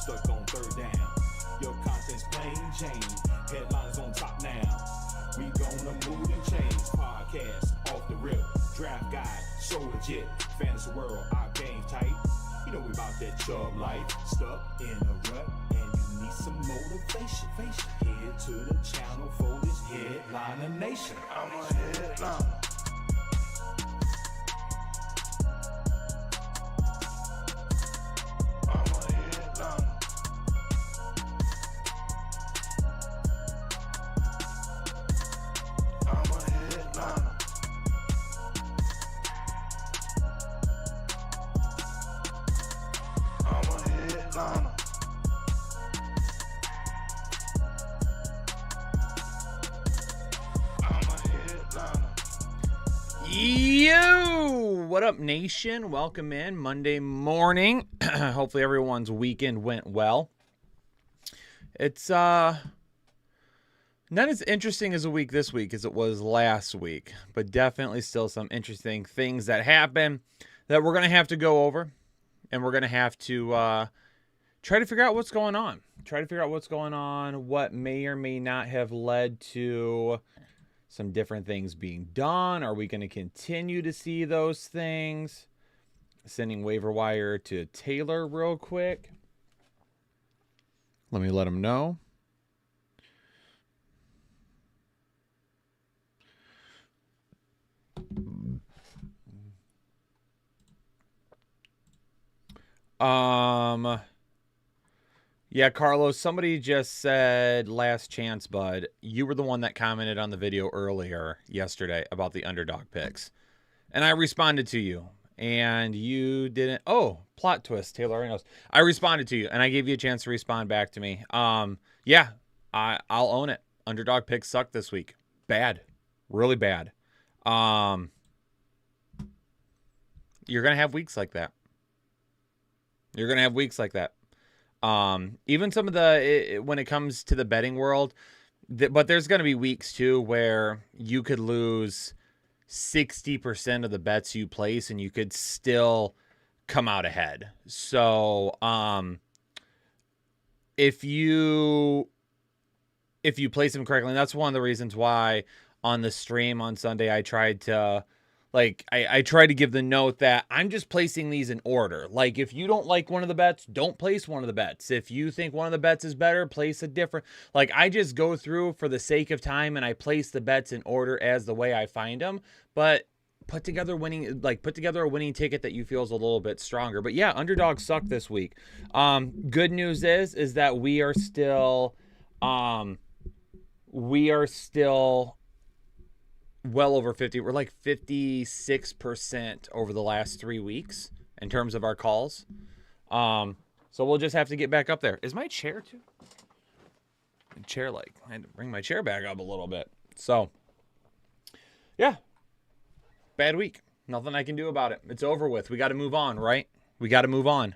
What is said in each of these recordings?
stuck on third down. Your content's plain Jane, headlines on top now. We gonna move and change. Podcast off the rip, draft guide, so legit. Fantasy world, our game tight. You know we about that chubb life. Stuck in a rut, and you need some motivation. Head to the channel for this headliner nation. I'm a headliner. Yo, what up, nation? Welcome in Monday morning. Hopefully everyone's weekend went well. It's not as interesting as a week this week as it was last week, but definitely still some interesting things that happen that we're going to have to go over, and we're going to have to try to figure out what's going on. What may or may not have led to some different things being done. Are we going to continue to see those things? Sending waiver wire to Taylor real quick. Let me let him know. Yeah, Carlos, somebody just said last chance, bud. You were the one that commented on the video earlier yesterday about the underdog picks. And I responded to you. And you didn't. Oh, plot twist, Taylor already knows. I responded to you, and I gave you a chance to respond back to me. Yeah, I'll own it. Underdog picks suck this week. Bad. Really bad. You're going to have weeks like that. Even some of when it comes to the betting world, but there's going to be weeks too where you could lose 60% of the bets you place and you could still come out ahead. So, if you place them correctly, and that's one of the reasons why on the stream on Sunday, I tried to I try to give the note that I'm just placing these in order. Like, if you don't like one of the bets, don't place one of the bets. If you think one of the bets is better, place a different. Like, I just go through for the sake of time and I place the bets in order as the way I find them. But put together a winning ticket that you feel is a little bit stronger. But yeah, underdogs suck this week. Good news is that we are still well over 50. We're like 56% over the last 3 weeks in terms of our calls. So we'll just have to get back up there. Is my chair too? I had to bring my chair back up a little bit. So, yeah. Bad week. Nothing I can do about it. It's over with. We got to move on, right? We got to move on.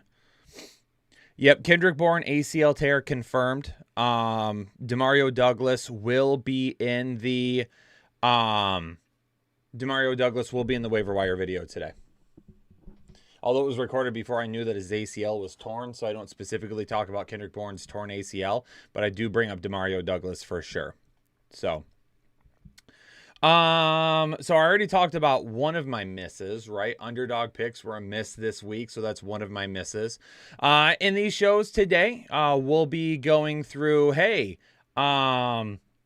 Yep, Kendrick Bourne ACL tear confirmed. Demario Douglas will be in the waiver wire video today. Although it was recorded before I knew that his ACL was torn, so I don't specifically talk about Kendrick Bourne's torn ACL, but I do bring up Demario Douglas for sure. So I already talked about one of my misses, right? Underdog picks were a miss this week, so that's one of my misses. In these shows today, we'll be going through,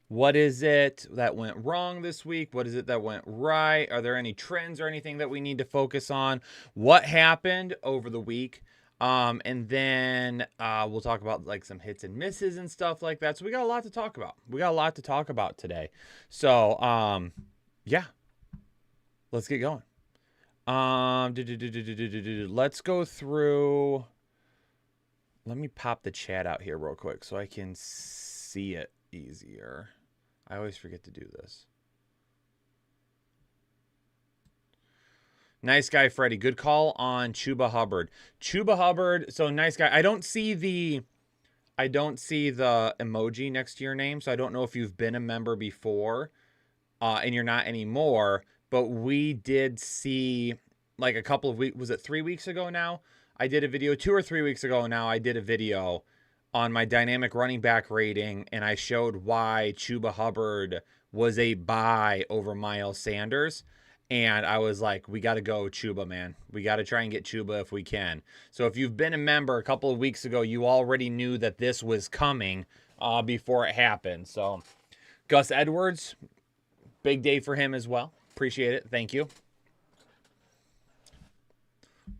what is it that went wrong this week? What is it that went right? Are there any trends or anything that we need to focus on? What happened over the week? And then we'll talk about like some hits and misses and stuff like that. So we got a lot to talk about. Today. So, yeah, let's get going. Let's go through. Let me pop the chat out here real quick so I can see it easier. I always forget to do this. Nice guy, Freddie. Good call on Chuba Hubbard. So nice guy. I don't see the emoji next to your name, so I don't know if you've been a member before, and you're not anymore. But we did see like a couple of weeks. Was it 3 weeks ago now? I did a video 2 or 3 weeks ago now. I did a video on my dynamic running back rating, and I showed why Chuba Hubbard was a buy over Miles Sanders. And I was like, we got to go Chuba, man. We got to try and get Chuba if we can. So if you've been a member a couple of weeks ago, you already knew that this was coming before it happened. So Gus Edwards, big day for him as well. Appreciate it. Thank you.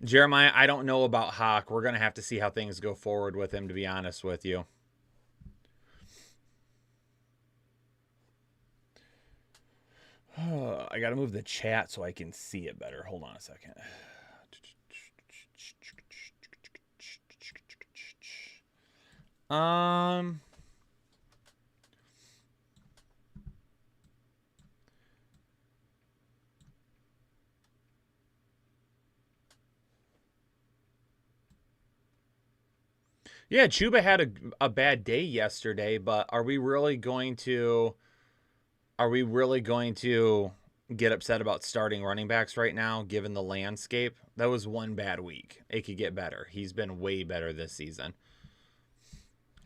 Jeremiah, I don't know about Hawk. We're going to have to see how things go forward with him, to be honest with you. I got to move the chat so I can see it better. Hold on a second. Yeah, Chuba had a bad day yesterday, but are we really going to get upset about starting running backs right now, given the landscape? That was one bad week. It could get better. He's been way better this season.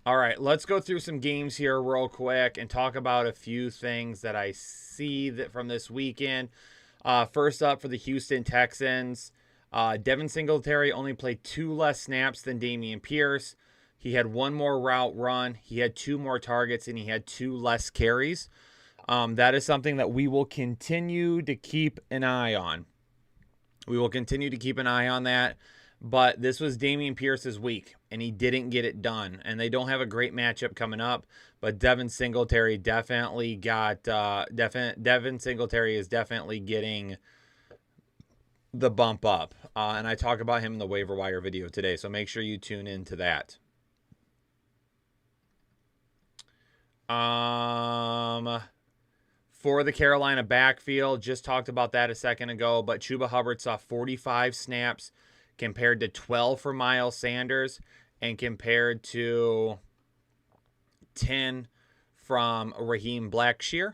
All right, let's go through some games here real quick and talk about a few things that I see that from this weekend. First up for the Houston Texans, Devin Singletary only played 2 less snaps than Dameon Pierce. He had 1 more route run. He had 2 more targets, and he had 2 less carries. That is something that we will continue to keep an eye on. We will continue to keep an eye on that. But this was Dameon Pierce's week, and he didn't get it done. And they don't have a great matchup coming up. But Devin Singletary definitely got Devin Singletary is definitely getting the bump up. And I talk about him in the waiver wire video today, so make sure you tune into that. For the Carolina backfield, just talked about that a second ago, but Chuba Hubbard saw 45 snaps compared to 12 for Miles Sanders and compared to 10 from Raheem Blackshear.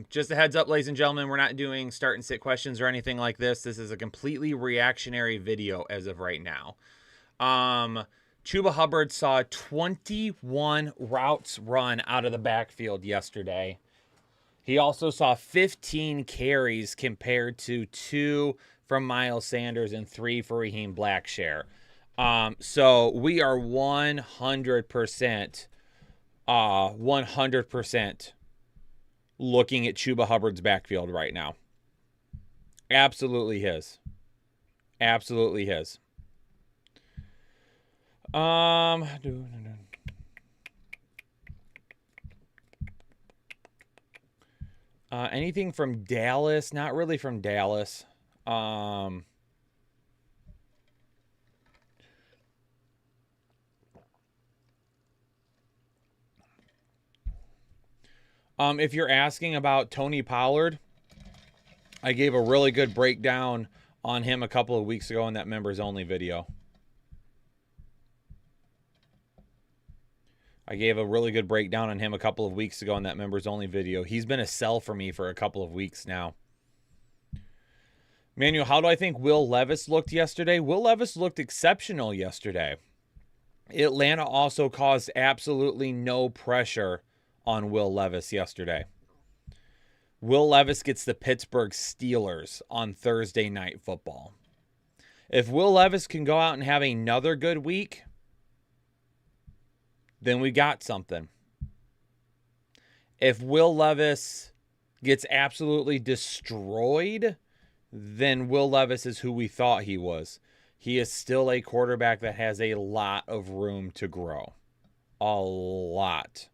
Just a heads up, ladies and gentlemen, we're not doing start and sit questions or anything like this. This is a completely reactionary video as of right now. Chuba Hubbard saw 21 routes run out of the backfield yesterday. He also saw 15 carries compared to 2 from Miles Sanders and 3 for Raheem Blackshear. So we are 100% looking at Chuba Hubbard's backfield right now. Absolutely his. Absolutely his. Anything from Dallas? Not really from Dallas. If you're asking about Tony Pollard, I gave a really good breakdown on him a couple of weeks ago in that members only video. He's been a sell for me for a couple of weeks now. Manuel, how do I think Will Levis looked yesterday? Will Levis looked exceptional yesterday. Atlanta also caused absolutely no pressure on Will Levis yesterday. Will Levis gets the Pittsburgh Steelers on Thursday Night Football. If Will Levis can go out and have another good week, then we got something. If Will Levis gets absolutely destroyed, then Will Levis is who we thought he was. He is still a quarterback that has a lot of room to grow. A lot.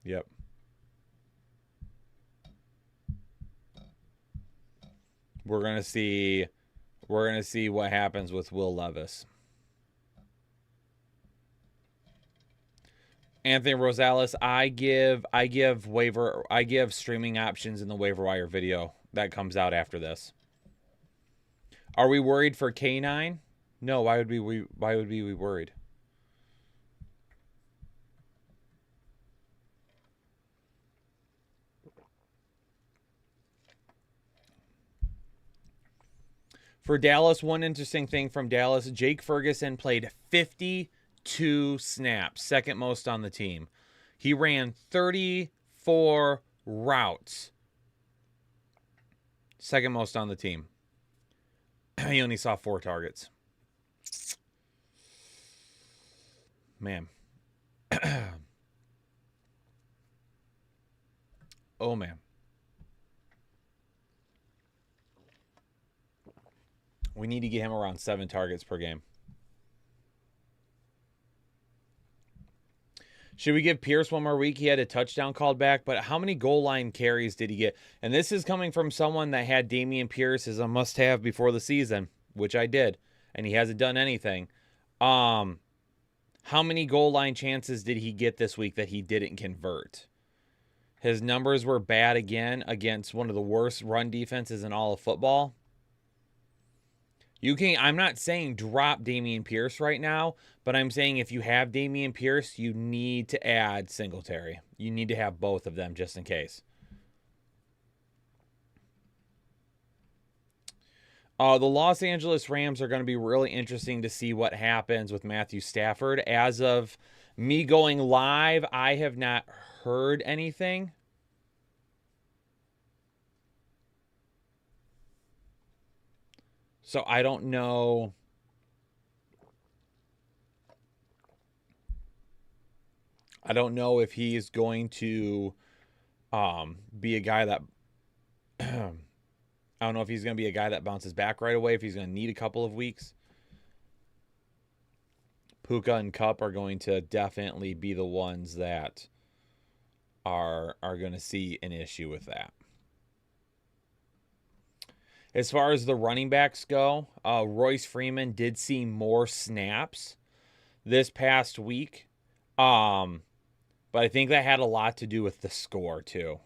Yep. We're going to see what happens with Will Levis. Anthony Rosales, I give streaming options in the waiver wire video that comes out after this. Are we worried for K9? No, why would we be worried? For Dallas, one interesting thing from Dallas, Jake Ferguson played 52 snaps, second most on the team. He ran 34 routes, second most on the team. He only saw 4 targets. Man. Oh, man. We need to get him around 7 targets per game. Should we give Pierce one more week? He had a touchdown called back, but how many goal line carries did he get? And this is coming from someone that had Dameon Pierce as a must-have before the season, which I did, and he hasn't done anything. How many goal line chances did he get this week that he didn't convert? His numbers were bad again against one of the worst run defenses in all of football. I'm not saying drop Dameon Pierce right now, but I'm saying if you have Dameon Pierce, you need to add Singletary. You need to have both of them just in case. The Los Angeles Rams are going to be really interesting to see what happens with Matthew Stafford. As of me going live, I have not heard anything. So I don't know. I don't know if he's going to be a guy that I don't know if he's going to be a guy that bounces back right away, if he's going to need a couple of weeks. Puka and Kupp are going to definitely be the ones that are going to see an issue with that. As far as the running backs go, Royce Freeman did see more snaps this past week. But I think that had a lot to do with the score, too.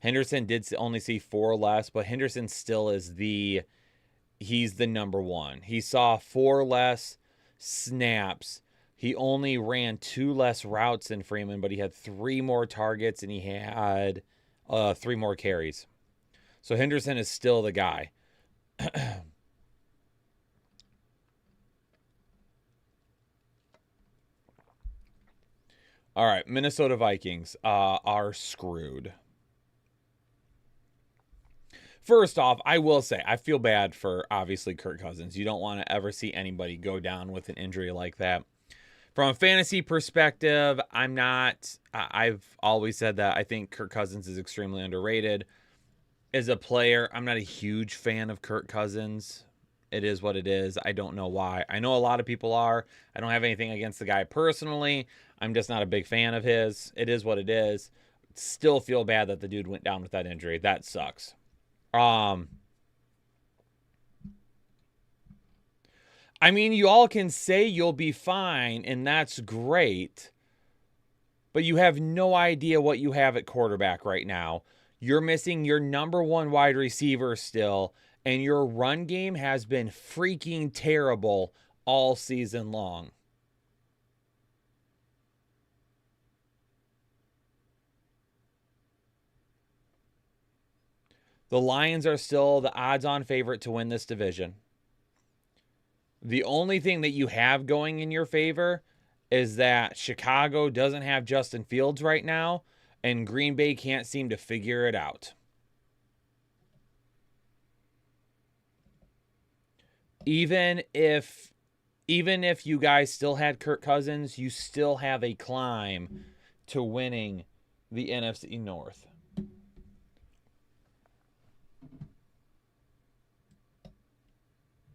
Henderson did only see 4 less, but Henderson still is he's the number one. He saw 4 less snaps. He only ran 2 less routes than Freeman, but he had 3 more targets and he had 3 more carries. So Henderson is still the guy. All right, Minnesota Vikings are screwed. First off, I will say, I feel bad for, obviously, Kirk Cousins. You don't want to ever see anybody go down with an injury like that. From a fantasy perspective, I've always said that I think Kirk Cousins is extremely underrated. As a player, I'm not a huge fan of Kirk Cousins. It is what it is. I don't know why. I know a lot of people are. I don't have anything against the guy personally. I'm just not a big fan of his. It is what it is. Still feel bad that the dude went down with that injury. That sucks. I mean, you all can say you'll be fine, and that's great. But you have no idea what you have at quarterback right now. You're missing your number 1 wide receiver still, and your run game has been freaking terrible all season long. The Lions are still the odds-on favorite to win this division. The only thing that you have going in your favor is that Chicago doesn't have Justin Fields right now, and Green Bay can't seem to figure it out. Even if you guys still had Kirk Cousins, you still have a climb to winning the NFC North.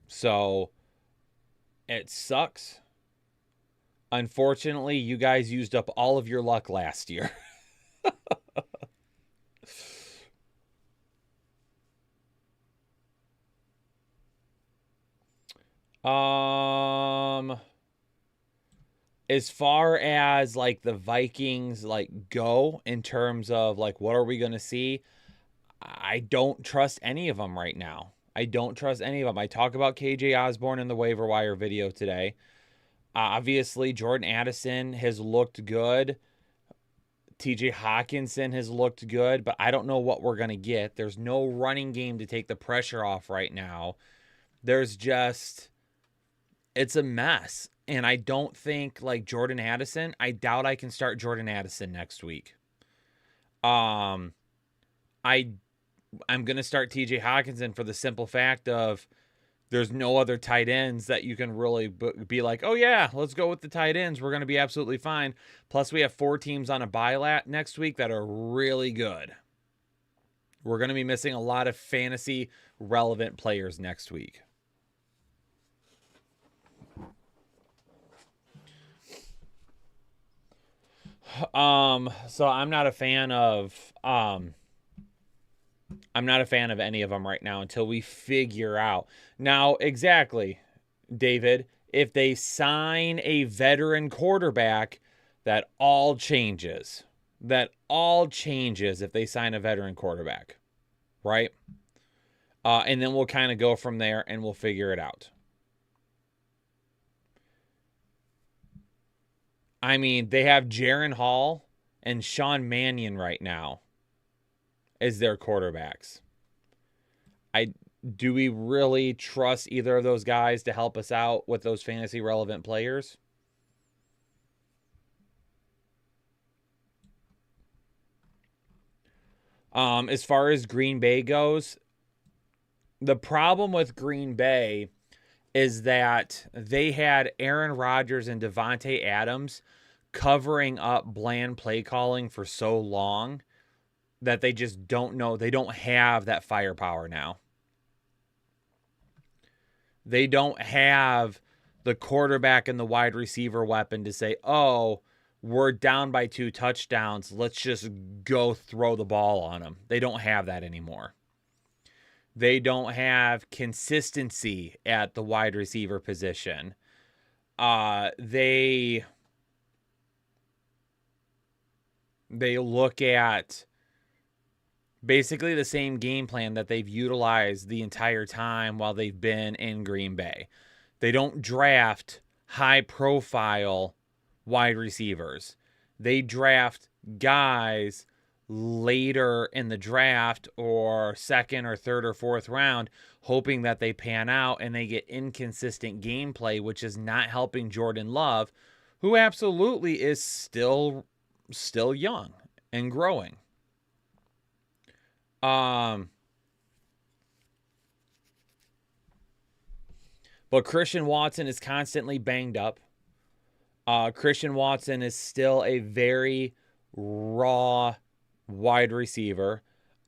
So it sucks. Unfortunately, you guys used up all of your luck last year. As far as like the Vikings like go in terms of like what are we going to see? I don't trust any of them right now. I don't trust any of them. I talk about KJ Osborne in the waiver wire video today. Obviously, Jordan Addison has looked good. TJ Hawkinson has looked good, but I don't know what we're going to get. There's no running game to take the pressure off right now. There's just, it's a mess. And I don't think, like Jordan Addison, I doubt I can start Jordan Addison next week. I'm going to start TJ Hawkinson for the simple fact of there's no other tight ends that you can really be like, oh yeah, let's go with the tight ends. We're going to be absolutely fine. Plus we have 4 teams on a bye next week that are really good. We're going to be missing a lot of fantasy relevant players next week. So I'm not a fan of any of them right now until we figure out. Now, exactly, David, if they sign a veteran quarterback, that all changes. That all changes if they sign a veteran quarterback, right? And then we'll kind of go from there and we'll figure it out. I mean, they have Jaron Hall and Sean Mannion right now as their quarterbacks. Do we really trust either of those guys to help us out with those fantasy relevant players? As far as Green Bay goes, the problem with Green Bay is that they had Aaron Rodgers and Devontae Adams covering up bland play calling for so long that they just don't know. They don't have that firepower now. They don't have the quarterback and the wide receiver weapon to say, oh, we're down by 2 touchdowns. Let's just go throw the ball on them. They don't have that anymore. They don't have consistency at the wide receiver position. They look at basically the same game plan that they've utilized the entire time while they've been in Green Bay. They don't draft high-profile wide receivers. They draft guys later in the draft or second or third or fourth round, hoping that they pan out, and they get inconsistent gameplay, which is not helping Jordan Love, who absolutely is still young and growing. But Christian Watson is constantly banged up. Christian Watson is still a very raw wide receiver.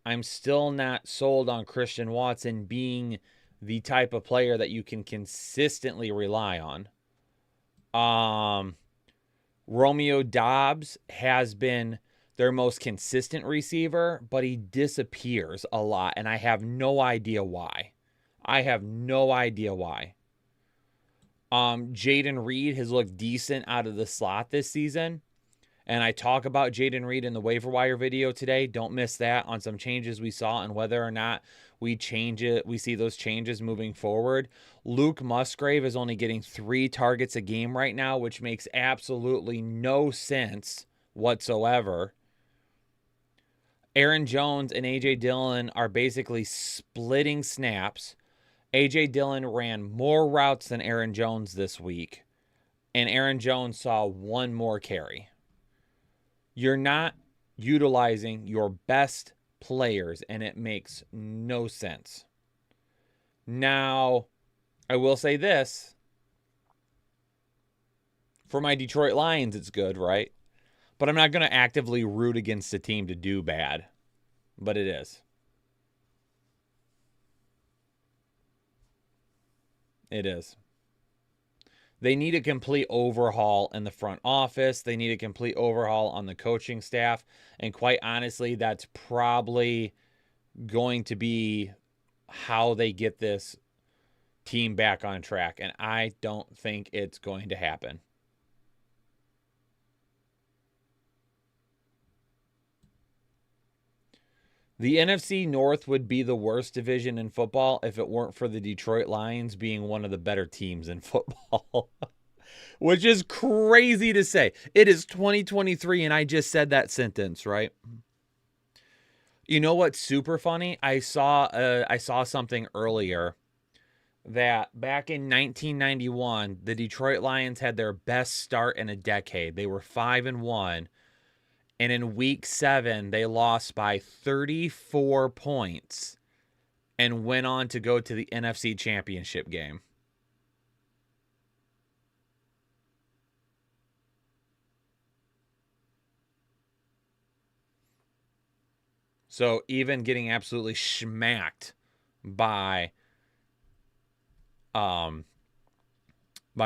I'm still not sold on Christian Watson being the type of player that you can consistently rely on. Romeo Doubs has been their most consistent receiver, but he disappears a lot, and I have no idea why. Jaden Reed has looked decent out of the slot this season, and I talk about Jaden Reed in the waiver wire video today. Don't miss that on some changes we saw and whether or not we see those changes moving forward. Luke Musgrave is only getting 3 targets a game right now, which makes absolutely no sense whatsoever. Aaron Jones and A.J. Dillon are basically splitting snaps. A.J. Dillon ran more routes than Aaron Jones this week, and Aaron Jones saw 1 more carry. You're not utilizing your best players, and it makes no sense. Now, I will say this. For my Detroit Lions, it's good, right? But I'm not going to actively root against a team to do bad. But it is. It is. They need a complete overhaul in the front office. They need a complete overhaul on the coaching staff. And quite honestly, that's probably going to be how they get this team back on track. And I don't think it's going to happen. The NFC North would be the worst division in football if it weren't for the Detroit Lions being one of the better teams in football. Which is crazy to say. It is 2023 and I just said that sentence, right? You know what's super funny? I saw something earlier that back in 1991, the Detroit Lions had their best start in a decade. They were 5-1, and in week 7, they lost by 34 points and went on to go to the NFC Championship game. So even getting absolutely smacked by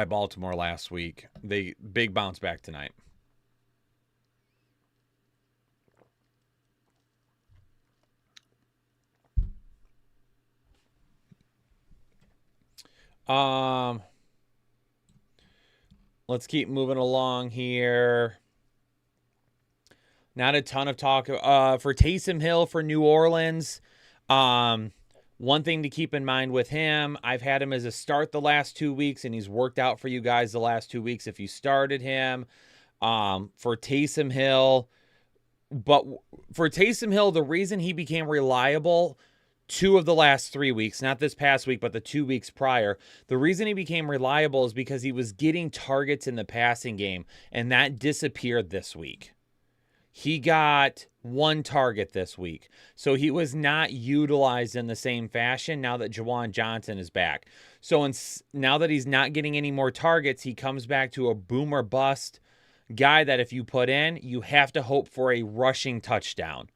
Baltimore last week, they big bounce back tonight. Let's keep moving along here. Not a ton of talk for Taysom Hill for New Orleans. One thing to keep in mind with him, I've had him as a start the last 2 weeks, and he's worked out for you guys the last 2 weeks if you started him. For Taysom Hill, the reason he became reliable 2 of the last 3 weeks, not this past week, but the 2 weeks prior, the reason he became reliable is because he was getting targets in the passing game, and that disappeared this week. He got 1 target this week. So he was not utilized in the same fashion now that Juwan Johnson is back. So now that he's not getting any more targets, he comes back to a boom or bust guy that if you put in, you have to hope for a rushing touchdown.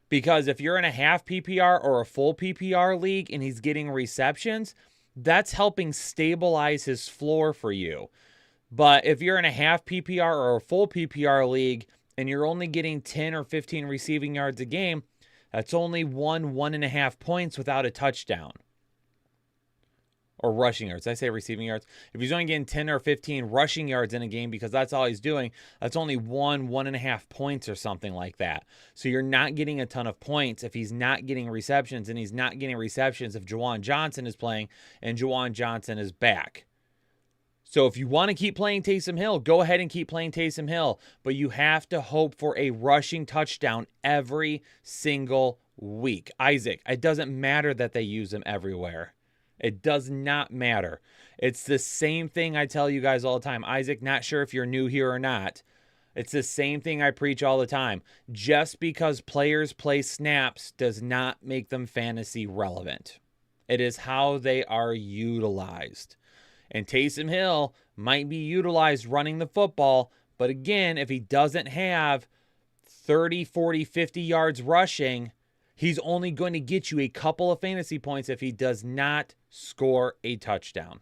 Because if you're in a half PPR or a full PPR league and he's getting receptions, that's helping stabilize his floor for you. But if you're in a half PPR or a full PPR league and you're only getting 10 or 15 receiving yards a game, that's only 1.5 points without a touchdown. Or rushing yards. Did I say receiving yards? If he's only getting 10 or 15 rushing yards in a game because that's all he's doing, that's only 1.5 points or something like that. So you're not getting a ton of points if he's not getting receptions, and he's not getting receptions if Juwan Johnson is playing and Juwan Johnson is back. So if you want to keep playing Taysom Hill, go ahead and keep playing Taysom Hill. But you have to hope for a rushing touchdown every single week. Isaac, it doesn't matter that they use him everywhere. It does not matter. It's the same thing I tell you guys all the time. Isaac, not sure if you're new here or not. It's the same thing I preach all the time. Just because players play snaps does not make them fantasy relevant. It is how they are utilized. And Taysom Hill might be utilized running the football, but again, if he doesn't have 30, 40, 50 yards rushing, he's only going to get you a couple of fantasy points if he does not score a touchdown.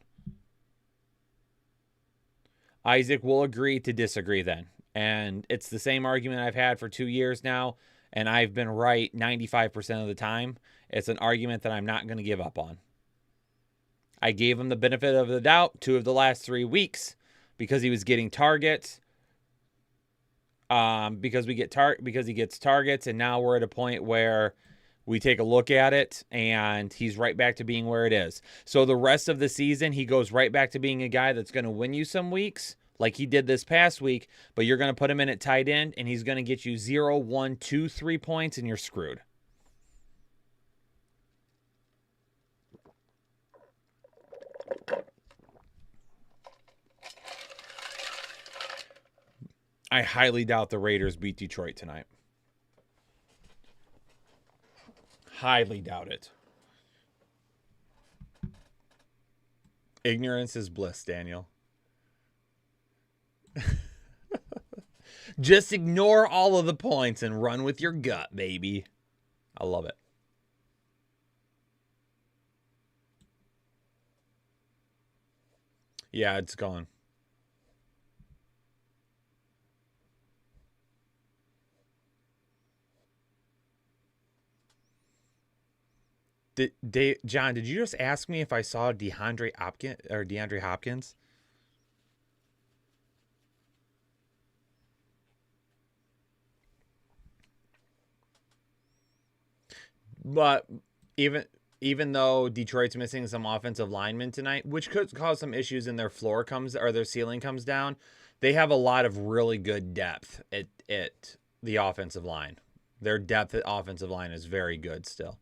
Isaac will agree to disagree then. And it's the same argument I've had for 2 years now, and I've been right 95% of the time. It's an argument that I'm not going to give up on. I gave him the benefit of the doubt 2 of the last 3 weeks because he was getting targets. Because he gets targets, and now we're at a point where we take a look at it, and he's right back to being where it is. So the rest of the season, he goes right back to being a guy that's going to win you some weeks, like he did this past week, but you're going to put him in at tight end, and he's going to get you 0, 1, 2, 3 points, and you're screwed. I highly doubt the Raiders beat Detroit tonight. Highly doubt it. Ignorance is bliss, Daniel. Just ignore all of the points and run with your gut, baby. I love it. Yeah, it's gone. John, did you just ask me if I saw DeAndre Hopkins? But even even though Detroit's missing some offensive linemen tonight, which could cause some issues in their their ceiling comes down, they have a lot of really good depth at the offensive line. Their depth at offensive line is very good still.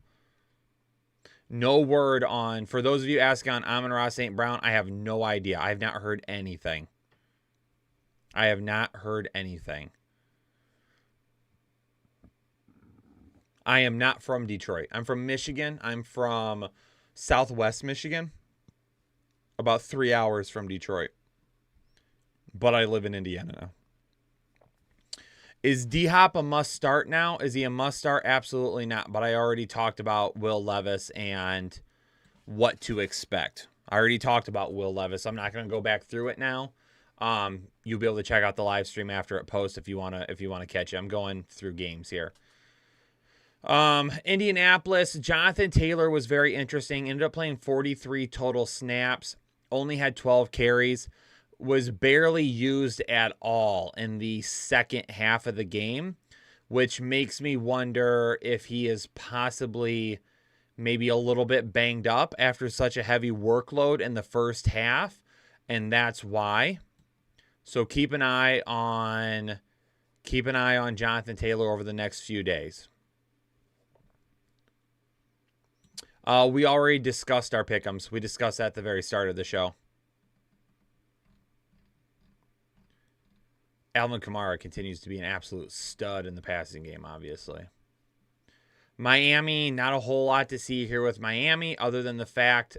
No word on, for those of you asking on Amon-Ra St. Brown, I have no idea. I have not heard anything. I am not from Detroit. I'm from Michigan. I'm from Southwest Michigan, about 3 hours from Detroit. But I live in Indiana now. Is D-Hop a must start now? Is he a must start? Absolutely not. But I already talked about Will Levis and what to expect. I already talked about Will Levis. I'm not going to go back through it now. You'll be able to check out the live stream after it posts if you want to catch it. I'm going through games here. Indianapolis, Jonathan Taylor was very interesting. Ended up playing 43 total snaps. Only had 12 carries. Was barely used at all in the second half of the game, which makes me wonder if he is possibly maybe a little bit banged up after such a heavy workload in the first half, and that's why. So keep an eye on Jonathan Taylor over the next few days. We already discussed our pick'ems. We discussed that at the very start of the show. Alvin Kamara continues to be an absolute stud in the passing game, obviously. Miami, not a whole lot to see here with Miami, other than the fact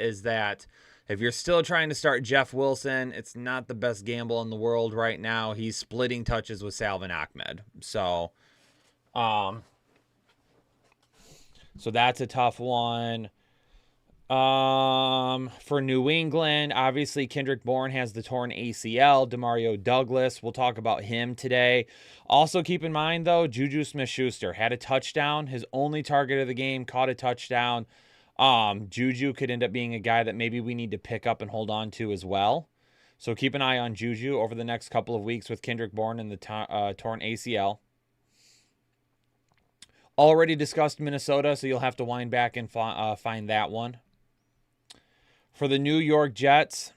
is that if you're still trying to start Jeff Wilson, it's not the best gamble in the world right now. He's splitting touches with Salvin Ahmed. So that's a tough one. For New England, obviously Kendrick Bourne has the torn ACL. Demario Douglas, we'll talk about him today. Also keep in mind, though, Juju Smith-Schuster had a touchdown. His only target of the game, caught a touchdown. Juju could end up being a guy that maybe we need to pick up and hold on to as well. So keep an eye on Juju over the next couple of weeks with Kendrick Bourne and the torn ACL. Already discussed Minnesota, so you'll have to wind back and find that one. For the New York Jets,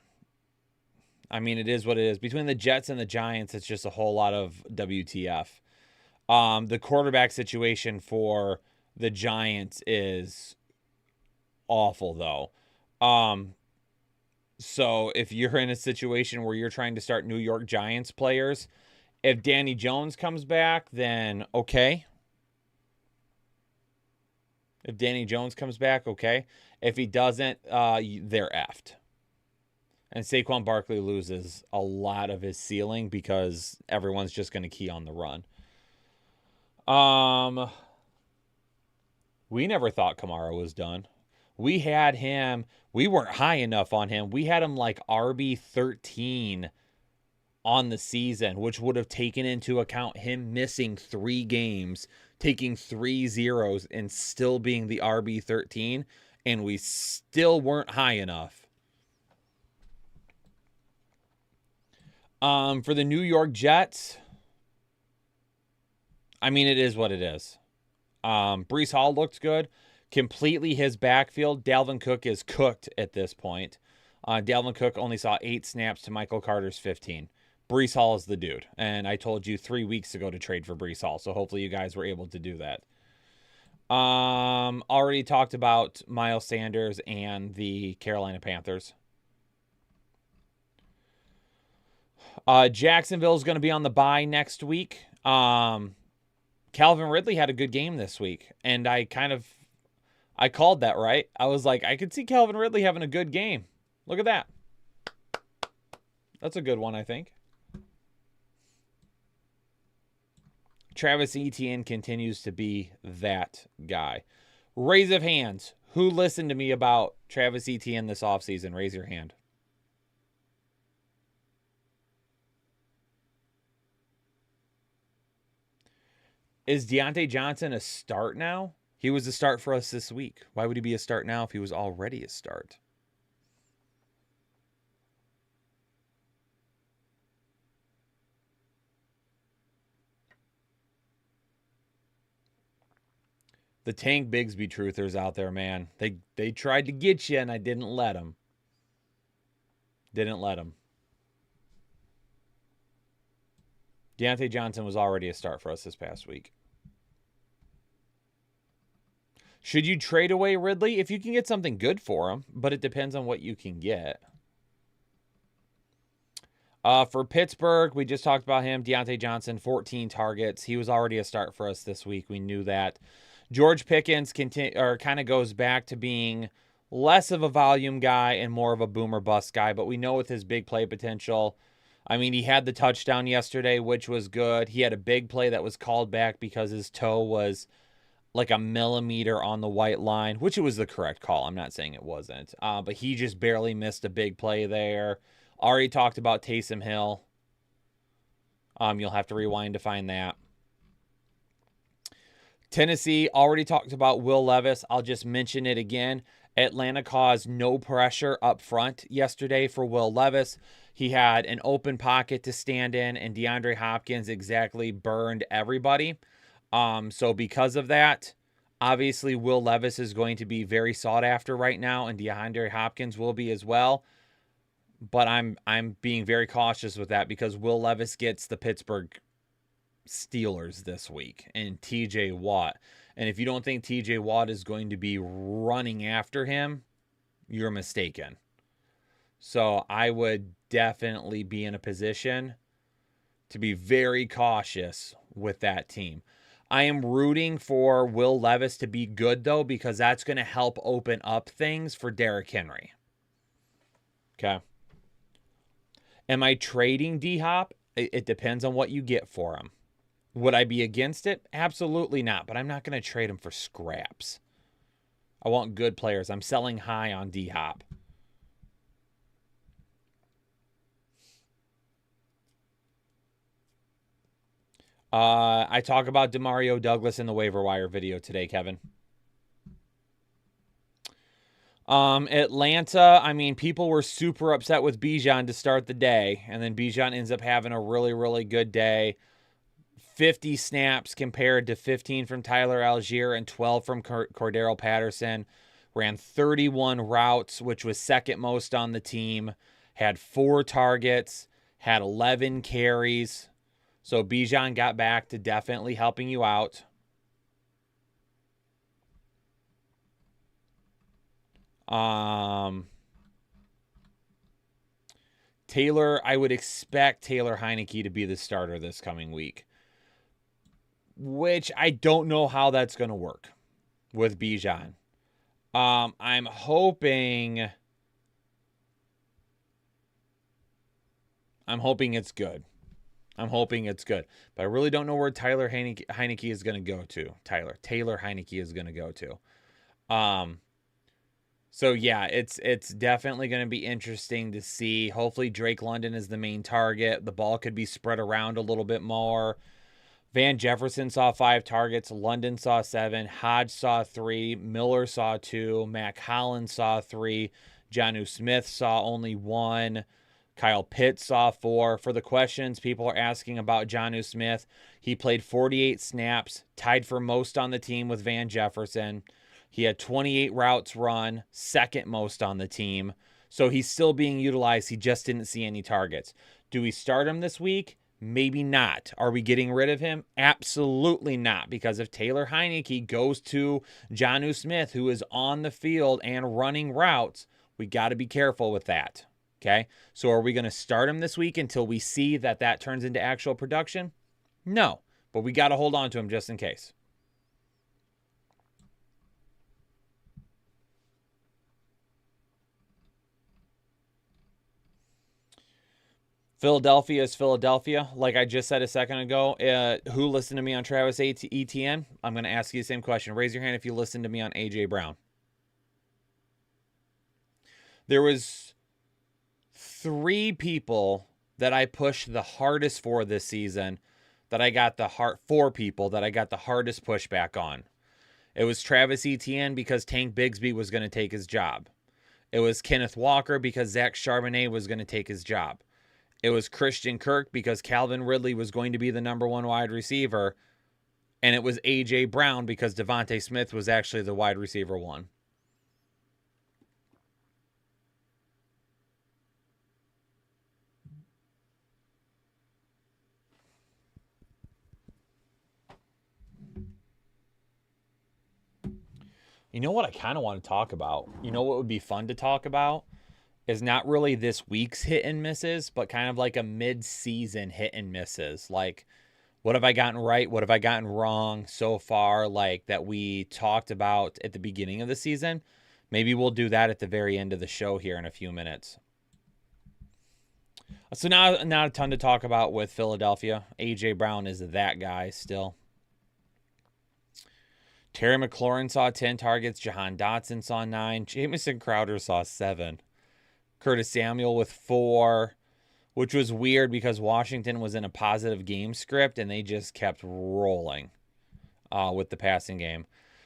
I mean, it is what it is. Between the Jets and the Giants, it's just a whole lot of WTF. The quarterback situation for the Giants is awful, though. So if you're in a situation where you're trying to start New York Giants players, if Danny Jones comes back, then okay. If Danny Jones comes back, okay. If he doesn't, they're effed. And Saquon Barkley loses a lot of his ceiling because everyone's just going to key on the run. We never thought Kamara was done. We had him. We weren't high enough on him. We had him like RB13 on the season, which would have taken into account him missing 3 games, taking 3 zeros, and still being the RB13, and we still weren't high enough. For the New York Jets, I mean, it is what it is. Breece Hall looks good. Completely his backfield. Dalvin Cook is cooked at this point. Dalvin Cook only saw 8 snaps to Michael Carter's 15. Breece Hall is the dude. And I told you 3 weeks ago to trade for Breece Hall. So hopefully you guys were able to do that. Already talked about Miles Sanders and the Carolina Panthers. Jacksonville is going to be on the bye next week. Calvin Ridley had a good game this week. And I called that, right? I was like, I could see Calvin Ridley having a good game. Look at that. That's a good one, I think. Travis Etienne continues to be that guy. Raise of hands. Who listened to me about Travis Etienne this offseason? Raise your hand. Is Deontay Johnson a start now? He was a start for us this week. Why would he be a start now if he was already a start? The Tank Bigsby truthers out there, man. They tried to get you, and I didn't let them. Didn't let them. Deontay Johnson was already a start for us this past week. Should you trade away Ridley? If you can get something good for him, but it depends on what you can get. For Pittsburgh, we just talked about him. Deontay Johnson, 14 targets. He was already a start for us this week. We knew that. George Pickens kind of goes back to being less of a volume guy and more of a boomer bust guy, but we know with his big play potential. I mean, he had the touchdown yesterday, which was good. He had a big play that was called back because his toe was like a millimeter on the white line, which it was the correct call. I'm not saying it wasn't. But he just barely missed a big play there. Already talked about Taysom Hill. You'll have to rewind to find that. Tennessee, already talked about Will Levis. I'll just mention it again. Atlanta caused no pressure up front yesterday for Will Levis. He had an open pocket to stand in, and DeAndre Hopkins exactly burned everybody. So because of that, obviously Will Levis is going to be very sought after right now, and DeAndre Hopkins will be as well. But I'm being very cautious with that because Will Levis gets the Pittsburgh Steelers this week and TJ Watt. And if you don't think TJ Watt is going to be running after him, you're mistaken. So I would definitely be in a position to be very cautious with that team. I am rooting for Will Levis to be good, though, because that's going to help open up things for Derrick Henry. Okay. Am I trading D-Hop? It depends on what you get for him. Would I be against it? Absolutely not, but I'm not going to trade him for scraps. I want good players. I'm selling high on D-Hop. I talk about Demario Douglas in the waiver wire video today, Kevin. Atlanta, I mean, people were super upset with Bijan to start the day, and then Bijan ends up having a really, really good day. 50 snaps compared to 15 from Tyler Algier and 12 from Cordero Patterson. Ran 31 routes, which was second most on the team. Had 4 targets, had 11 carries. So Bijan got back to definitely helping you out. Taylor, I would expect Taylor Heineke to be the starter this coming week, which I don't know how that's going to work with Bijan. I'm hoping it's good. But I really don't know where Taylor Heineke is going to go to. Taylor Heineke is going to go to. So yeah, it's definitely going to be interesting to see. Hopefully Drake London is the main target. The ball could be spread around a little bit more. Van Jefferson saw 5 targets. London saw 7. Hodge saw 3. Miller saw 2. Mac Hollins saw 3. Jonnu Smith saw only 1. Kyle Pitts saw 4. For the questions people are asking about Jonnu Smith, he played 48 snaps, tied for most on the team with Van Jefferson. He had 28 routes run, second most on the team. So he's still being utilized. He just didn't see any targets. Do we start him this week? Maybe not. Are we getting rid of him? Absolutely not. Because if Taylor Heineke goes to Jonnu Smith, who is on the field and running routes, we got to be careful with that. Okay? So are we going to start him this week until we see that turns into actual production? No. But we got to hold on to him just in case. Philadelphia is Philadelphia. Like I just said a second ago, who listened to me on Travis Etienne? I'm going to ask you the same question. Raise your hand if you listened to me on A.J. Brown. There was 3 people that I pushed the hardest for this season that I got 4 people that I got the hardest pushback on. It was Travis Etienne because Tank Bigsby was going to take his job. It was Kenneth Walker because Zach Charbonnet was going to take his job. It was Christian Kirk because Calvin Ridley was going to be the number 1 wide receiver. And it was A.J. Brown because Devontae Smith was actually the wide receiver one. You know what I kind of want to talk about? You know what would be fun to talk about? Is not really this week's hit and misses, but kind of like a mid-season hit and misses. Like, what have I gotten right? What have I gotten wrong so far? Like, that we talked about at the beginning of the season. Maybe we'll do that at the very end of the show here in a few minutes. So now, not a ton to talk about with Philadelphia. A.J. Brown is that guy still. Terry McLaurin saw 10 targets. Jahan Dotson saw 9. Jamison Crowder saw 7. Curtis Samuel with 4, which was weird because Washington was in a positive game script and they just kept rolling with the passing game.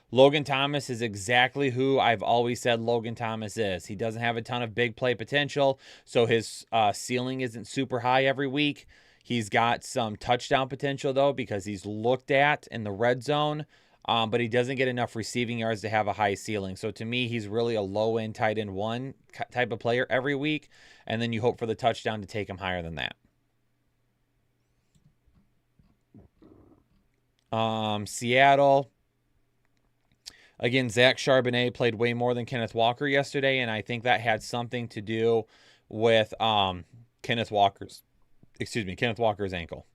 Logan Thomas is exactly who I've always said Logan Thomas is. He doesn't have a ton of big play potential, so his ceiling isn't super high every week. He's got some touchdown potential, though, because he's looked at in the red zone, but he doesn't get enough receiving yards to have a high ceiling. So to me, he's really a low-end tight end 1 type of player every week, and then you hope for the touchdown to take him higher than that. Seattle. Again, Zach Charbonnet played way more than Kenneth Walker yesterday, and I think that had something to do with Kenneth Walker's ankle.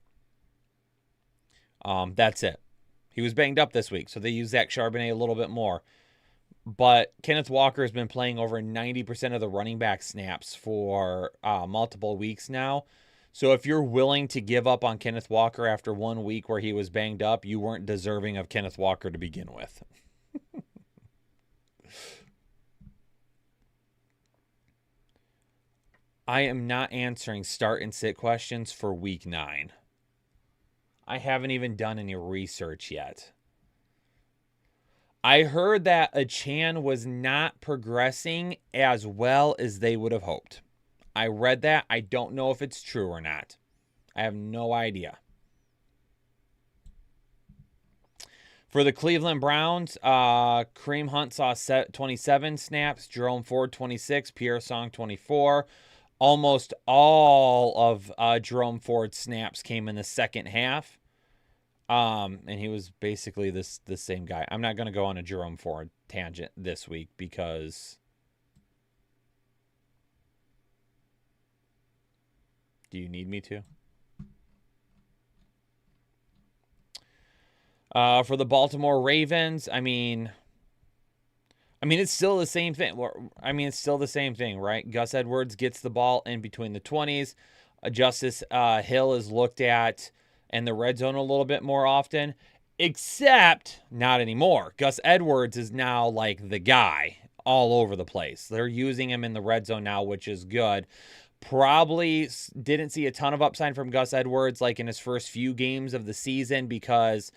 That's it. He was banged up this week, so they used Zach Charbonnet a little bit more. But Kenneth Walker has been playing over 90% of the running back snaps for multiple weeks now. So if you're willing to give up on Kenneth Walker after 1 week where he was banged up, you weren't deserving of Kenneth Walker to begin with. I am not answering start and sit questions for week 9. I haven't even done any research yet. I heard that Achane was not progressing as well as they would have hoped. I read that. I don't know if it's true or not. I have no idea. For the Cleveland Browns, Kareem Hunt saw 27 snaps, Jerome Ford 26, Pierre Song 24. Almost all of Jerome Ford's snaps came in the second half. And he was basically the same guy. I'm not going to go on a Jerome Ford tangent this week because do you need me to? For the Baltimore Ravens, I mean, it's still the same thing. It's still the same thing, right? Gus Edwards gets the ball in between the 20s. Justice Hill is looked at in the red zone a little bit more often, except not anymore. Gus Edwards is now like the guy all over the place. They're using him in the red zone now, which is good. Probably didn't see a ton of upside from Gus Edwards like in his first few games of the season because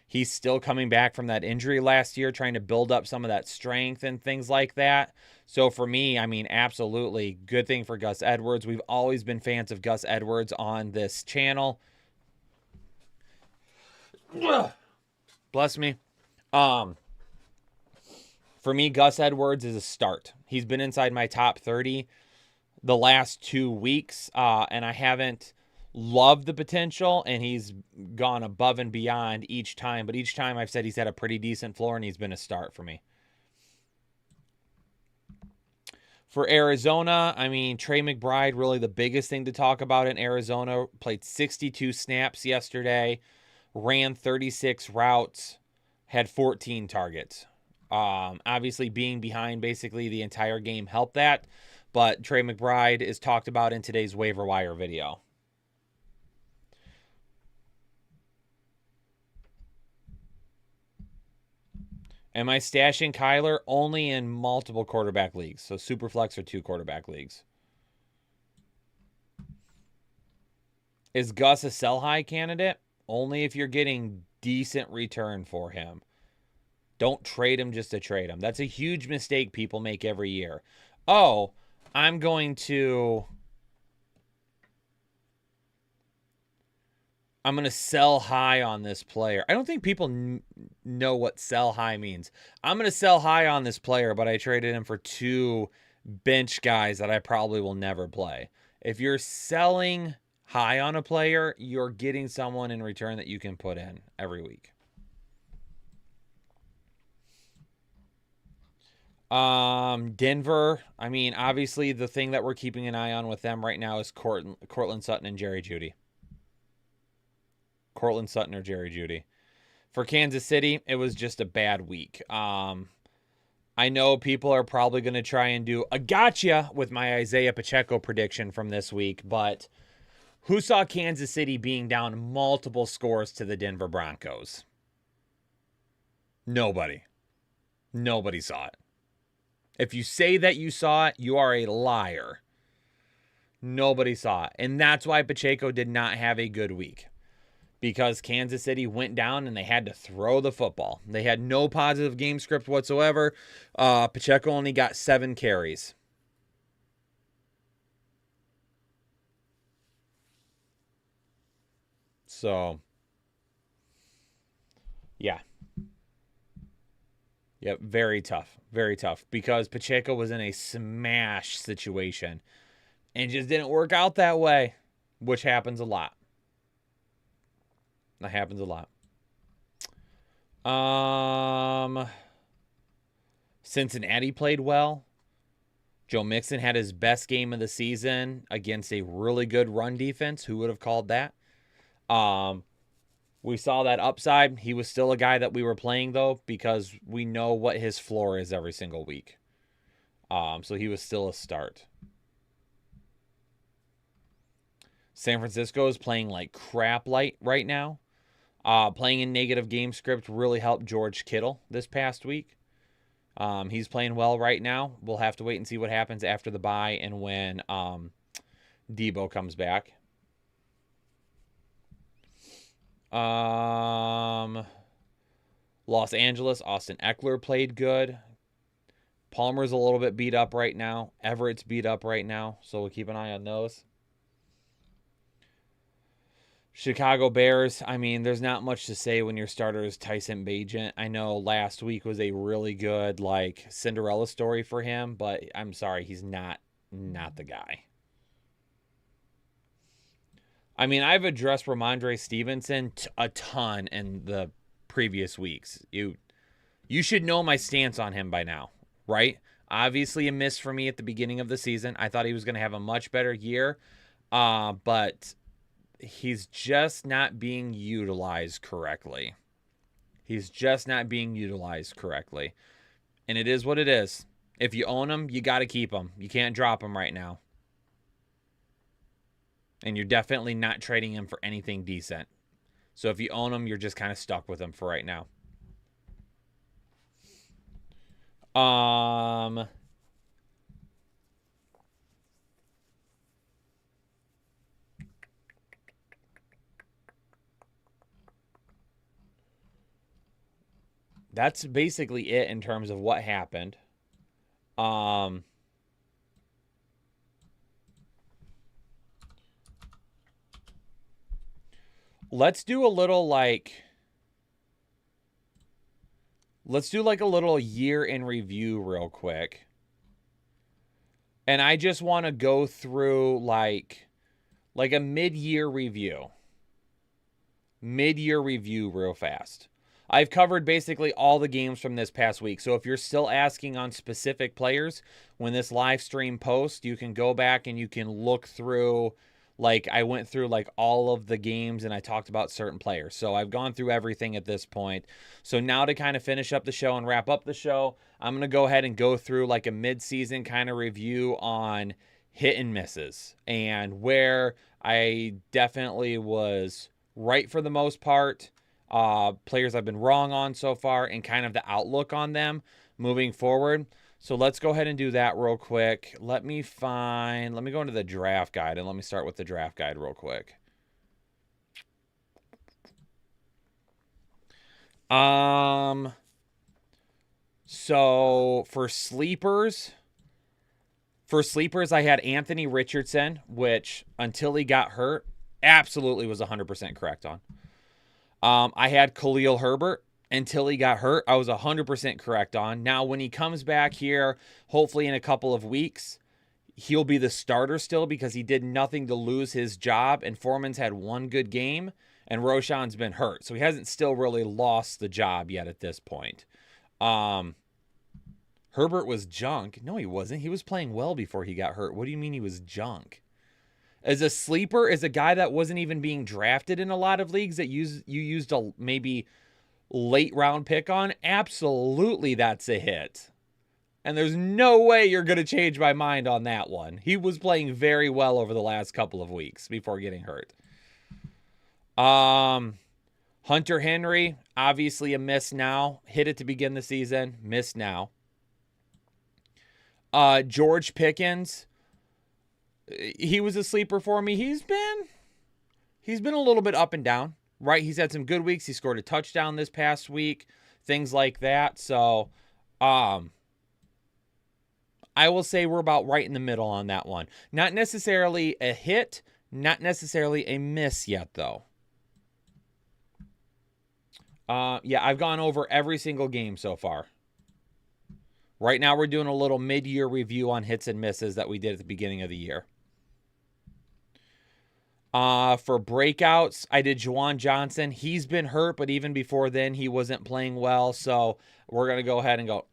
he's still coming back from that injury last year, trying to build up some of that strength and things like that. So for me, absolutely good thing for Gus Edwards. We've always been fans of Gus Edwards on this channel. Bless me. For me, Gus Edwards is a start. He's been inside my top 30 the last 2 weeks, and I haven't loved the potential, and he's gone above and beyond each time. But each time I've said he's had a pretty decent floor, and he's been a start for me. For Arizona, Trey McBride, really the biggest thing to talk about in Arizona. Played 62 snaps yesterday, ran 36 routes, had 14 targets. Obviously, being behind basically the entire game helped that, but Trey McBride is talked about in today's waiver wire video. Am I stashing Kyler? Only in multiple quarterback leagues. So Superflex or 2 quarterback leagues. Is Gus a sell high candidate? Only if you're getting decent return for him. Don't trade him just to trade him. That's a huge mistake people make every year. Oh, I'm going to I'm going to sell high on this player. I don't think people know what sell high means. I'm going to sell high on this player, but I traded him for 2 bench guys that I probably will never play. If you're selling high on a player, you're getting someone in return that you can put in every week. Denver, I mean, obviously the thing that we're keeping an eye on with them right now is Cortland Sutton and Jerry Jeudy. Cortland Sutton or Jerry Jeudy. For Kansas City, it was just a bad week. I know people are probably going to try and do a gotcha with my Isaiah Pacheco prediction from this week, but who saw Kansas City being down multiple scores to the Denver Broncos? Nobody. Nobody saw it. If you say that you saw it, you are a liar. Nobody saw it. And that's why Pacheco did not have a good week. Because Kansas City went down and they had to throw the football. They had no positive game script whatsoever. Pacheco only got 7 carries. So, yeah. Yep, very tough. Very tough. Because Pacheco was in a smash situation. And just didn't work out that way. Which happens a lot. That happens a lot. Cincinnati played well. Joe Mixon had his best game of the season against a really good run defense. Who would have called that? We saw that upside. He was still a guy that we were playing, though, because we know what his floor is every single week. So he was still a start. San Francisco is playing like crap right now. Playing in negative game script really helped George Kittle this past week. He's playing well right now. We'll have to wait and see what happens after the bye and when Debo comes back. Los Angeles, Austin Eckler played good. Palmer's a little bit beat up right now. Everett's beat up right now, so we'll keep an eye on those. Chicago Bears, I mean, there's not much to say when your starter is Tyson Bagent. I know last week was a really good, like, Cinderella story for him, but I'm sorry, he's not the guy. I mean, I've addressed Ramondre Stevenson a ton in the previous weeks. You should know my stance on him by now, right? Obviously a miss for me at the beginning of the season. I thought he was going to have a much better year, but he's just not being utilized correctly. He's just not being utilized correctly. And it is what it is. If you own him, you got to keep him. You can't drop him right now. And you're definitely not trading him for anything decent. So if you own him, you're just kind of stuck with him for right now. That's basically it in terms of what happened. Let's do a little a little year in review real quick. And I just want to go through like a mid-year review. Mid-year review real fast. I've covered basically all the games from this past week. So if you're still asking on specific players, when this live stream posts, you can go back and you can look through, like I went through like all of the games and I talked about certain players. So I've gone through everything at this point. So now to kind of finish up the show and wrap up the show, I'm going to go ahead and go through like a mid-season kind of review on hit and misses and where I definitely was right for the most part. Players I've been wrong on so far and kind of the outlook on them moving forward. So let's go ahead and do that real quick. Let me go into the draft guide and let me start with the draft guide real quick. So for sleepers, I had Anthony Richardson, which until he got hurt, Absolutely was 100% correct on. I had Khalil Herbert until he got hurt. I was 100% correct on. Now, when he comes back here, hopefully in a couple of weeks, he'll be the starter still because he did nothing to lose his job, and Foreman's had one good game, and Roschon's been hurt. So he hasn't still really lost the job yet at this point. Herbert was junk. No, he wasn't. He was playing well before he got hurt. What do you mean he was junk? As a sleeper, as a guy that wasn't even being drafted in a lot of leagues that you used a maybe late round pick on, absolutely that's a hit. And there's no way you're going to change my mind on that one. He was playing very well over the last couple of weeks before getting hurt. Hunter Henry, obviously a miss now. Hit it to begin the season, miss now. George Pickens, he was a sleeper for me. He's been a little bit up and down, right? He's had some good weeks. He scored a touchdown this past week, things like that. So, I will say we're about right in the middle on that one. Not necessarily a hit, not necessarily a miss yet, though. Yeah, I've gone over every single game so far. Right now, we're doing a little mid-year review on hits and misses that we did at the beginning of the year. For breakouts, I did Juwan Johnson. He's been hurt, but even before then, he wasn't playing well. So we're going to go ahead and go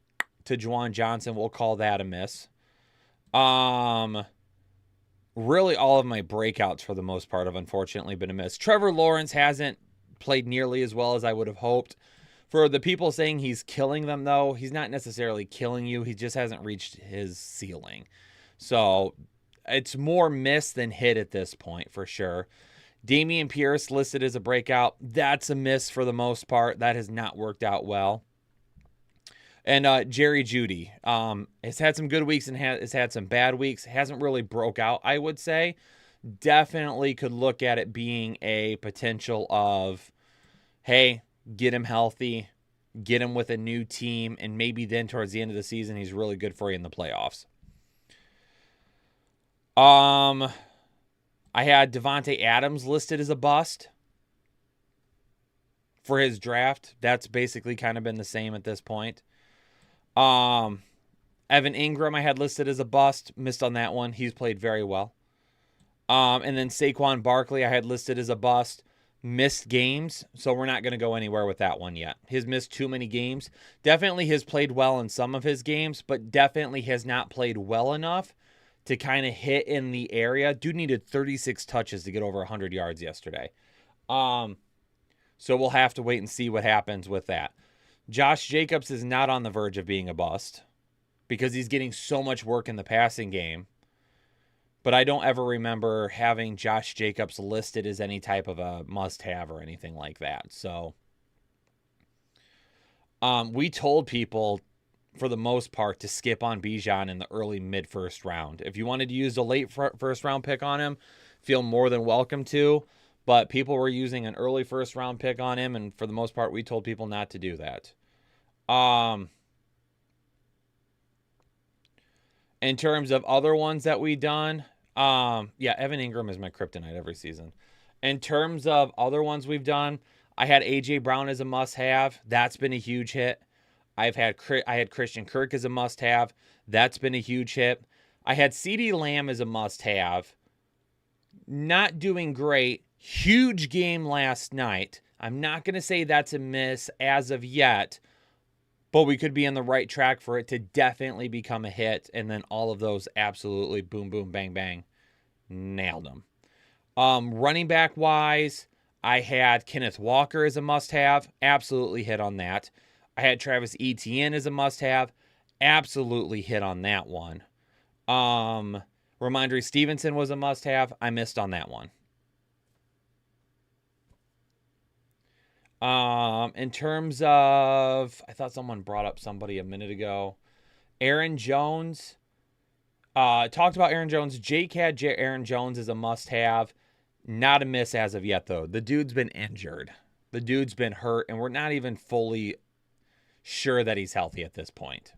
to Juwan Johnson. We'll call that a miss. Really all of my breakouts for the most part have unfortunately been a miss. Trevor Lawrence hasn't played nearly as well as I would have hoped. For the people saying he's killing them, though, he's not necessarily killing you. He just hasn't reached his ceiling. So it's more miss than hit at this point, for sure. Dameon Pierce listed as a breakout. That's a miss for the most part. That has not worked out well. And Jerry Jeudy has had some good weeks and has had some bad weeks. Hasn't really broke out, I would say. Definitely could look at it being a potential of, hey, get him healthy, get him with a new team, and maybe then towards the end of the season, he's really good for you in the playoffs. I had Devontae Adams listed as a bust for his draft. That's basically kind of been the same at this point. Evan Ingram I had listed as a bust. Missed on that one. He's played very well. And then Saquon Barkley I had listed as a bust. Missed games, so we're not going to go anywhere with that one yet. He's missed too many games. Definitely has played well in some of his games, but definitely has not played well enough to kind of hit in the area. Dude needed 36 touches to get over 100 yards yesterday. So we'll have to wait and see what happens with that. Josh Jacobs is not on the verge of being a bust because he's getting so much work in the passing game. But I don't ever remember having Josh Jacobs listed as any type of a must-have or anything like that. So we told people, for the most part, to skip on Bijan in the early mid-first round. If you wanted to use a late first-round pick on him, feel more than welcome to. But people were using an early first-round pick on him, and for the most part, we told people not to do that. In terms of other ones that we done, yeah, Evan Ingram is my kryptonite every season. In terms of other ones we've done, I had A.J. Brown as a must-have. That's been a huge hit. I had Christian Kirk as a must-have. That's been a huge hit. I had CeeDee Lamb as a must-have. Not doing great. Huge game last night. I'm not going to say that's a miss as of yet, but we could be on the right track for it to definitely become a hit. And then all of those absolutely boom, boom, bang, bang. Nailed them. Running back wise, I had Kenneth Walker as a must-have. Absolutely hit on that. I had Travis Etienne as a must-have. Absolutely hit on that one. Ramondre Stevenson was a must-have. I missed on that one. In terms of, I thought someone brought up somebody a minute ago. Aaron Jones. Talked about Aaron Jones. Jake had Aaron Jones as a must-have. Not a miss as of yet, though. The dude's been injured. The dude's been hurt, and we're not even fully sure that he's healthy at this point.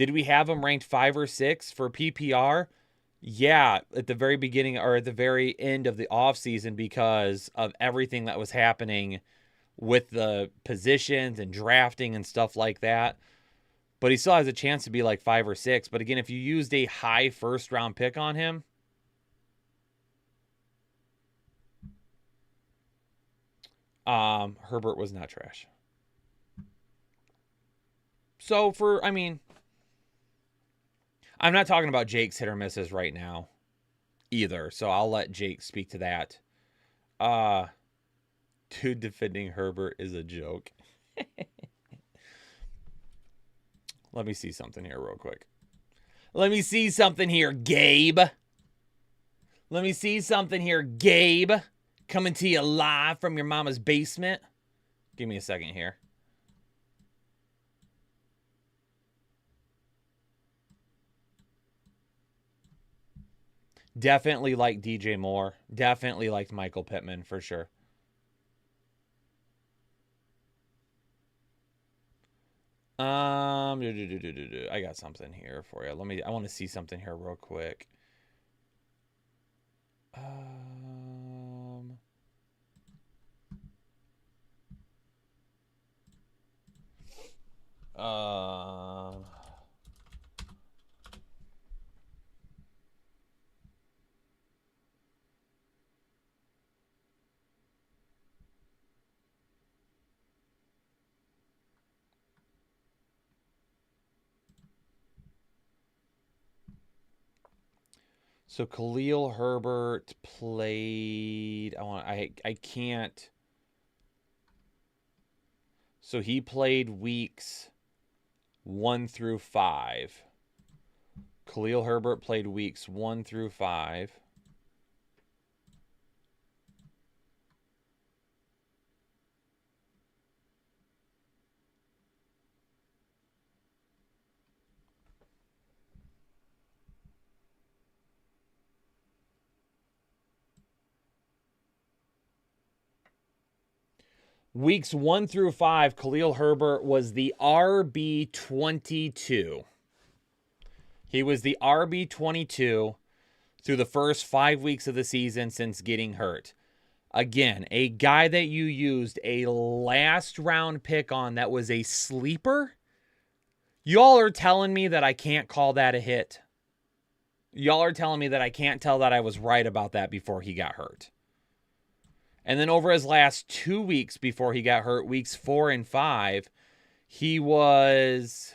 Did we have him ranked 5 or 6 for PPR? Yeah, at the very beginning or at the very end of the offseason because of everything that was happening with the positions and drafting and stuff like that. But he still has a chance to be like 5 or 6. But again, if you used a high first round pick on him, Herbert was not trash. So I'm not talking about Jake's hit or misses right now either. So I'll let Jake speak to that. Dude defending Herbert is a joke. Let me see something here real quick. Let me see something here, Gabe. Let me see something here, Gabe. Coming to you live from your mama's basement. Give me a second here. Definitely like DJ Moore. Definitely liked Michael Pittman for sure. I got something here for you. I want to see something here real quick. So Khalil Herbert played. I can't. So he played weeks 1 through 5. Khalil Herbert played weeks 1 through 5. Weeks 1 through 5, Khalil Herbert was the RB22. He was the RB22 through the first 5 weeks of the season since getting hurt. Again, a guy that you used a last round pick on that was a sleeper. Y'all are telling me that I can't call that a hit. Y'all are telling me that I can't tell that I was right about that before he got hurt. And then over his last 2 weeks before he got hurt, weeks 4 and 5, he was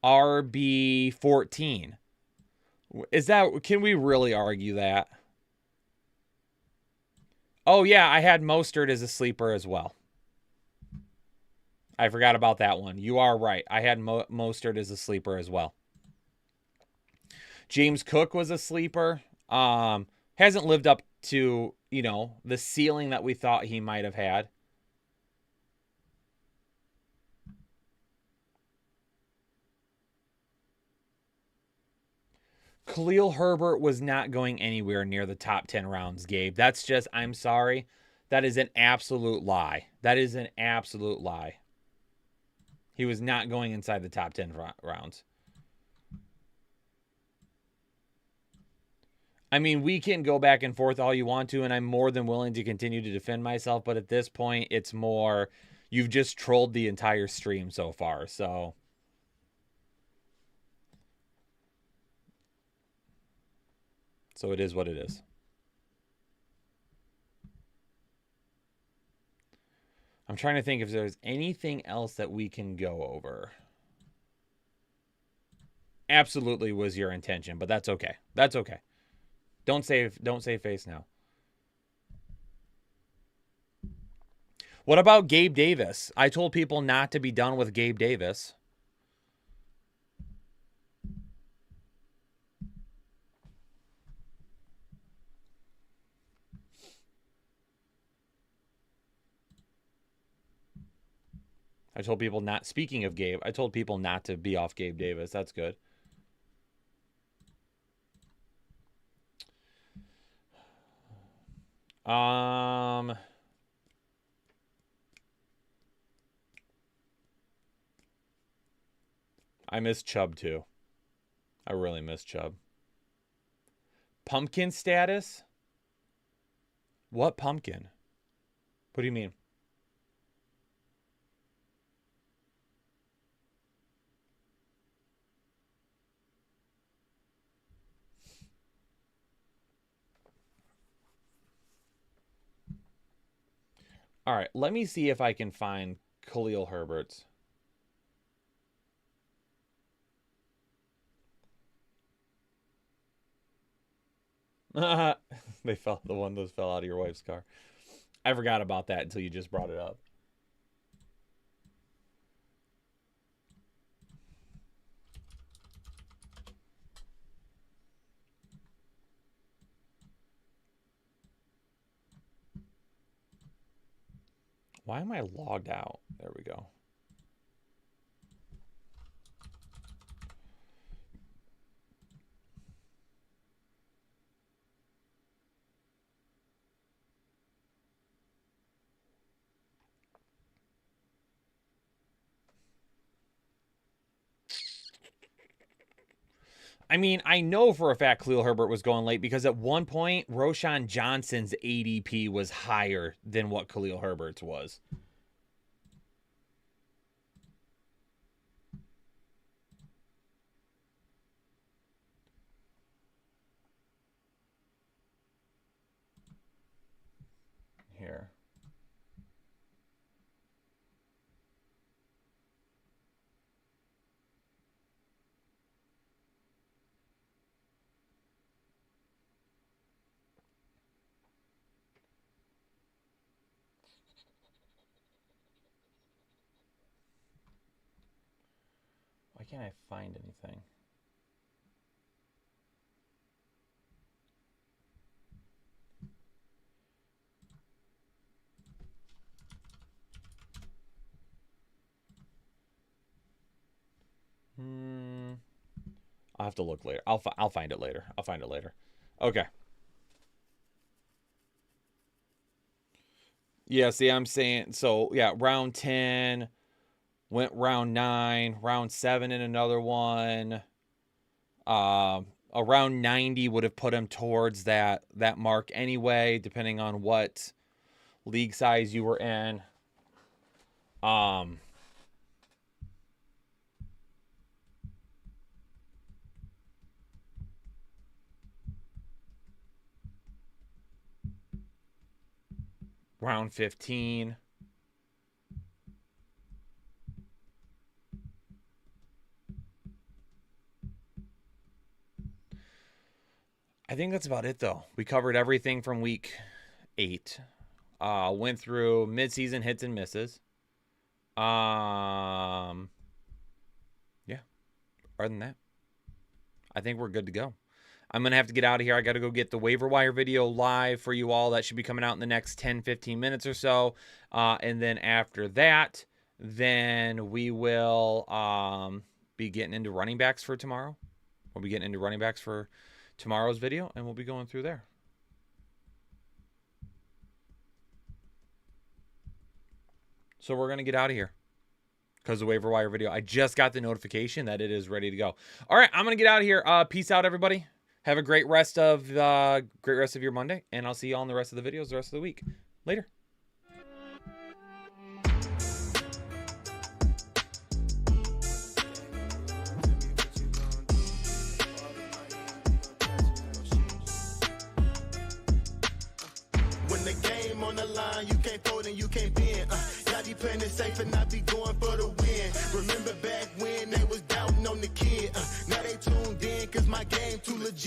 RB14. Can we really argue that? Oh, yeah, I had Mostert as a sleeper as well. I forgot about that one. You are right. I had Mostert as a sleeper as well. James Cook was a sleeper. Hasn't lived up to, the ceiling that we thought he might have had. Khalil Herbert was not going anywhere near the top 10 rounds, Gabe. That's just, I'm sorry. That is an absolute lie. That is an absolute lie. He was not going inside the top 10 rounds. I mean, we can go back and forth all you want to, and I'm more than willing to continue to defend myself. But at this point, it's more, you've just trolled the entire stream so far. So it is what it is. I'm trying to think if there's anything else that we can go over. Absolutely was your intention, but that's okay. That's okay. Don't say face now. What about Gabe Davis? I told people not to be done with Gabe Davis. I told people not, speaking of Gabe, I told people not to be off Gabe Davis. That's good. I miss Chubb too. I really miss Chubb. Pumpkin status? What pumpkin? What do you mean? All right, let me see if I can find Khalil Herbert's. The one that fell out of your wife's car. I forgot about that until you just brought it up. Why am I logged out? There we go. I mean, I know for a fact Khalil Herbert was going late because at one point, Roshan Johnson's ADP was higher than what Khalil Herbert's was. Here. Why can't I find anything? I'll have to look later. I'll find it later. I'll find it later. Okay. Yeah, see, I'm saying, so, yeah, round 10, went round 9, round 7 in another one. Around 90 would have put him towards that mark anyway, depending on what league size you were in. Round 15. I think that's about it, though. We covered everything from week 8. Went through midseason hits and misses. Yeah. Other than that, I think we're good to go. I'm going to have to get out of here. I got to go get the waiver wire video live for you all. That should be coming out in the next 10, 15 minutes or so. And then after that, then we will be getting into running backs for tomorrow. We'll be getting into running backs for tomorrow's video, and we'll be going through there. So we're going to get out of here because the waiver wire video, I just got the notification that it is ready to go. All right, I'm going to get out of here. Peace out, everybody. Have a great rest of your Monday, and I'll see you all in the rest of the videos the rest of the week. Later. When the game on the line, you can't fold and you can't bend. Y'all be playing it safe and I be going for the win. Remember back when they was doubting on the kid. Now they tuned in cause my game too legit.